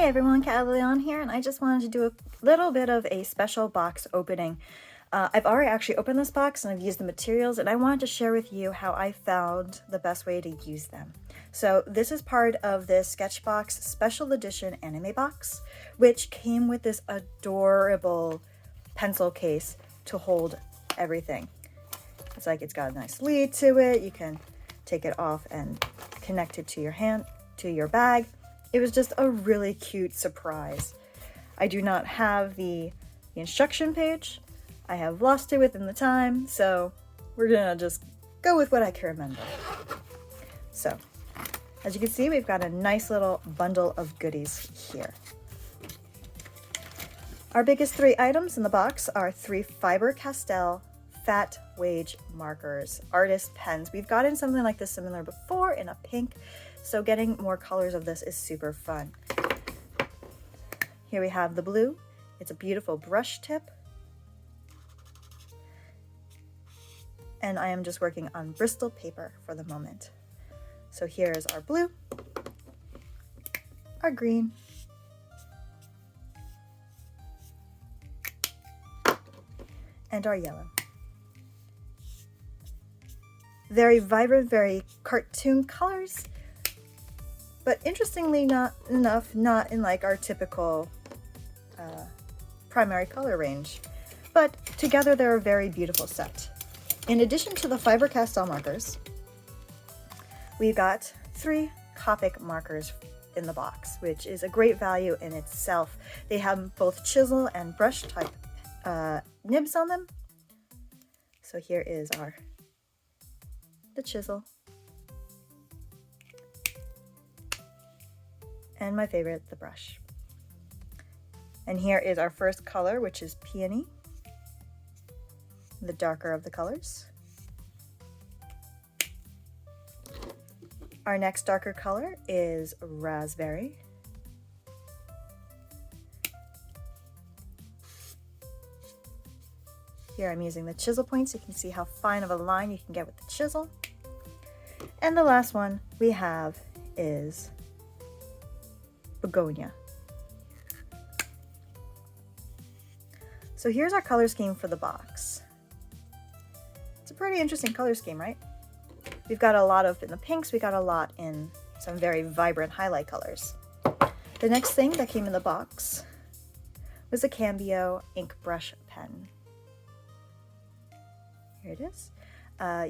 Hey everyone, Lyon here, and I just wanted to do a little bit of a special box opening. I've already actually opened this box and I've used the materials, and I wanted to share with you how I found the best way to use them. So this is part of this Sketchbox Special Edition Anime Box, which came with this adorable pencil case to hold everything. It's like it's got a nice lid to it. You can take it off and connect it to your hand, to your bag. It was just a really cute surprise. I do not have the instruction page. I have lost it within the time, so we're gonna just go with what I can remember. So, as you can see, we've got a nice little bundle of goodies here. Our biggest three items in the box are 3 Faber-Castell fat wage markers, artist pens. We've gotten something like this similar before in a pink, so getting more colors of this is super fun. Here we have the blue. It's a beautiful brush tip. And I am just working on Bristol paper for the moment. So here is our blue, our green, and our yellow. Very vibrant, very cartoon colors, but interestingly not in like our typical primary color range. But together they're a very beautiful set. In addition to the Faber-Castell markers, we've got 3 Copic markers in the box, which is a great value in itself. They have both chisel and brush type nibs on them. So here is the chisel, and my favorite, the brush. And here is our first color, which is Peony, the darker of the colors. Our next darker color is Raspberry. Here I'm using the chisel points. You can see how fine of a line you can get with the chisel. And the last one we have is Begonia. So here's our color scheme for the box. It's a pretty interesting color scheme, right? We've got a lot of in the pinks, we got a lot in some very vibrant highlight colors. The next thing that came in the box was a Cambio ink brush pen. Here it is.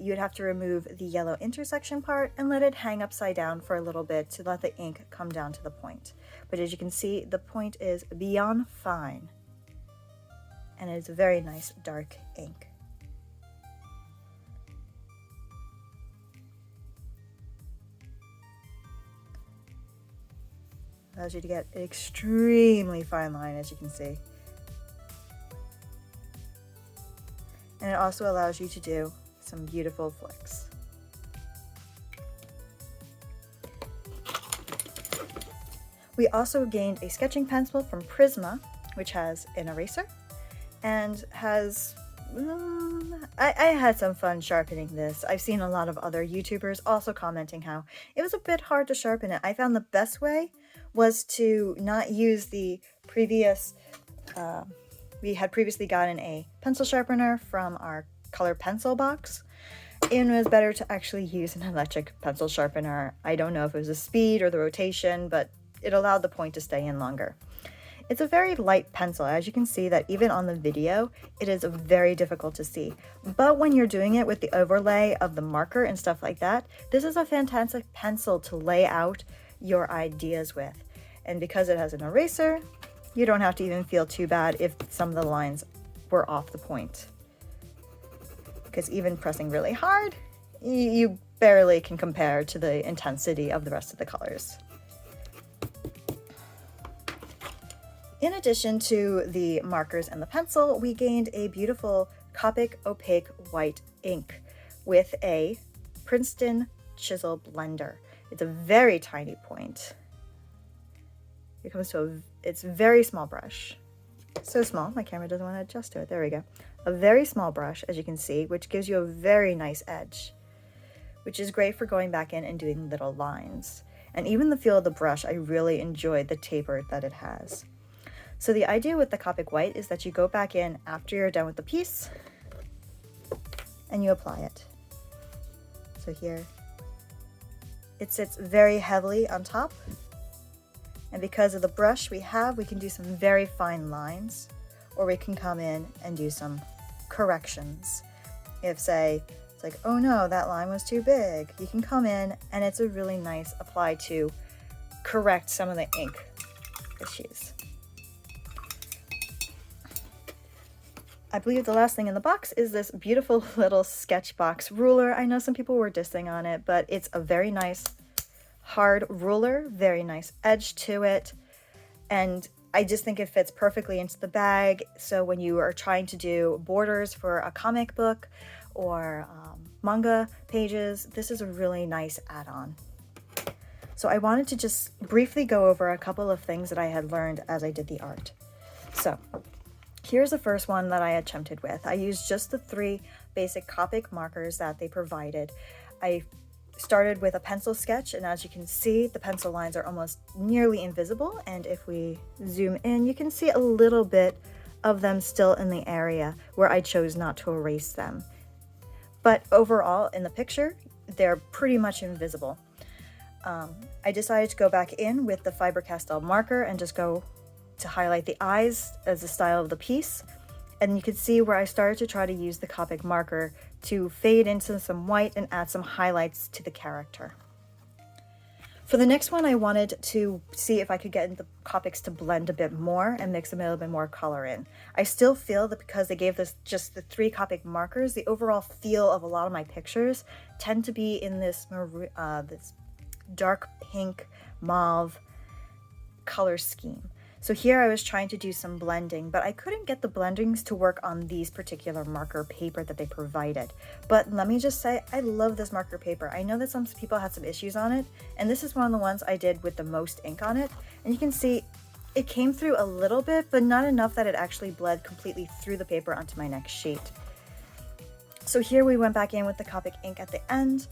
You would have to remove the yellow intersection part and let it hang upside down for a little bit to let the ink come down to the point. But as you can see, the point is beyond fine, and it is a very nice dark ink. Allows you to get an extremely fine line, as you can see. And it also allows you to do some beautiful flicks. We also gained a sketching pencil from Prisma, which has an eraser and has, I had some fun sharpening this. I've seen a lot of other YouTubers also commenting how it was a bit hard to sharpen it. I found the best way was to not use the previous, we had previously gotten a pencil sharpener from our color pencil box, and it was better to actually use an electric pencil sharpener. I don't know if it was the speed or the rotation, but it allowed the point to stay in longer. It's a very light pencil. As you can see that even on the video, it is very difficult to see. But when you're doing it with the overlay of the marker and stuff like that, this is a fantastic pencil to lay out your ideas with. And because it has an eraser, you don't have to even feel too bad if some of the lines were off the point. Because even pressing really hard, you barely can compare to the intensity of the rest of the colors. In addition to the markers and the pencil, we gained a beautiful Copic Opaque White ink with a Princeton Chisel blender. It's a very tiny point. It comes to it's a very small brush. So small, my camera doesn't want to adjust to it. There we go. A very small brush, as you can see, which gives you a very nice edge, which is great for going back in and doing little lines. And even the feel of the brush, I really enjoyed the taper that it has. So the idea with the Copic White is that you go back in after you're done with the piece and you apply it. So here, it sits very heavily on top. And because of the brush we can do some very fine lines, or we can come in and do some corrections. If, say, it's like, oh no, that line was too big, you can come in and it's a really nice apply to correct some of the ink issues. I believe the last thing in the box is this beautiful little Sketchbox ruler. I know some people were dissing on it, but it's a very nice hard ruler, very nice edge to it, and I just think it fits perfectly into the bag. So when you are trying to do borders for a comic book or manga pages, this is a really nice add-on. So I wanted to just briefly go over a couple of things that I had learned as I did the art. So here's the first one that I attempted with. I used just the 3 basic Copic markers that they provided. I started with a pencil sketch, and as you can see, the pencil lines are almost nearly invisible, and if we zoom in, you can see a little bit of them still in the area where I chose not to erase them. But overall, in the picture, they're pretty much invisible. I decided to go back in with the Faber-Castell marker and just go to highlight the eyes as the style of the piece. And you can see where I started to try to use the Copic marker to fade into some white and add some highlights to the character. For the next one, I wanted to see if I could get the Copics to blend a bit more and mix a little bit more color in. I still feel that because they gave us just the 3 Copic markers, the overall feel of a lot of my pictures tend to be in this dark pink mauve color scheme. So here I was trying to do some blending, but I couldn't get the blendings to work on these particular marker paper that they provided. But let me just say, I love this marker paper. I know that some people had some issues on it, and this is one of the ones I did with the most ink on it. And you can see it came through a little bit, but not enough that it actually bled completely through the paper onto my next sheet. So here we went back in with the Copic ink at the end.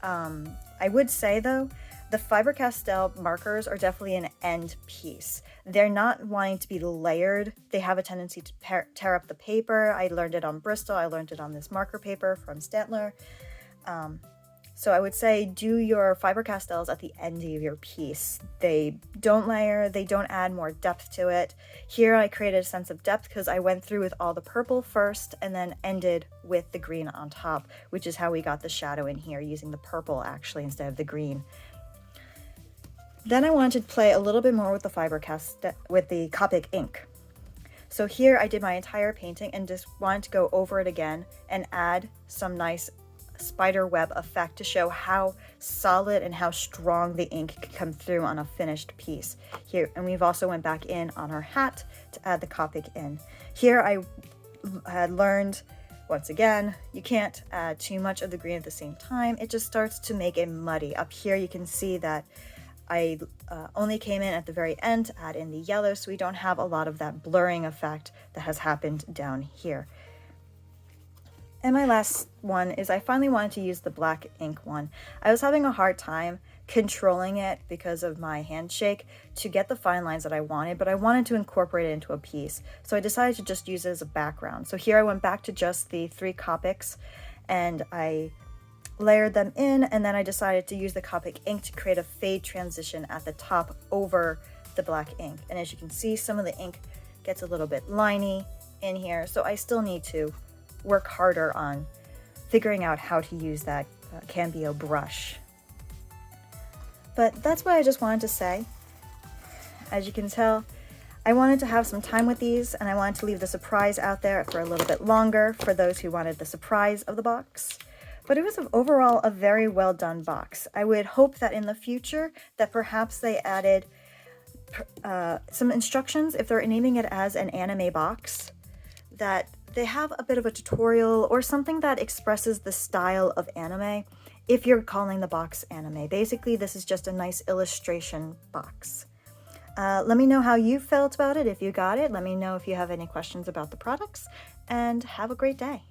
I would say though, the Faber-Castell markers are definitely an end piece. They're not wanting to be layered. They have a tendency to tear up the paper. I learned it on Bristol. I learned it on this marker paper from Strathmore. So I would say do your Faber-Castells at the end of your piece. They don't layer, they don't add more depth to it. Here I created a sense of depth because I went through with all the purple first and then ended with the green on top, which is how we got the shadow in here, using the purple actually instead of the green. Then I wanted to play a little bit more with the Faber-Castell, with the Copic ink. So here I did my entire painting and just wanted to go over it again and add some nice spider web effect to show how solid and how strong the ink could come through on a finished piece. Here, and we've also went back in on her hat to add the Copic in. Here I had learned, once again, you can't add too much of the green at the same time. It just starts to make it muddy. Up here you can see that I only came in at the very end to add in the yellow, so we don't have a lot of that blurring effect that has happened down here. And my last one is I finally wanted to use the black ink one. I was having a hard time controlling it because of my handshake to get the fine lines that I wanted, but I wanted to incorporate it into a piece. So I decided to just use it as a background. So here I went back to just the 3 Copics and I layered them in, and then I decided to use the Copic ink to create a fade transition at the top over the black ink. And as you can see, some of the ink gets a little bit liney in here, so I still need to work harder on figuring out how to use that Cambio brush. But that's what I just wanted to say. As you can tell, I wanted to have some time with these, and I wanted to leave the surprise out there for a little bit longer for those who wanted the surprise of the box. But it was overall a very well done box. I would hope that in the future that perhaps they added some instructions, if they're naming it as an anime box, that they have a bit of a tutorial or something that expresses the style of anime if you're calling the box anime. Basically, this is just a nice illustration box. Let me know how you felt about it if you got it. Let me know if you have any questions about the products, and have a great day.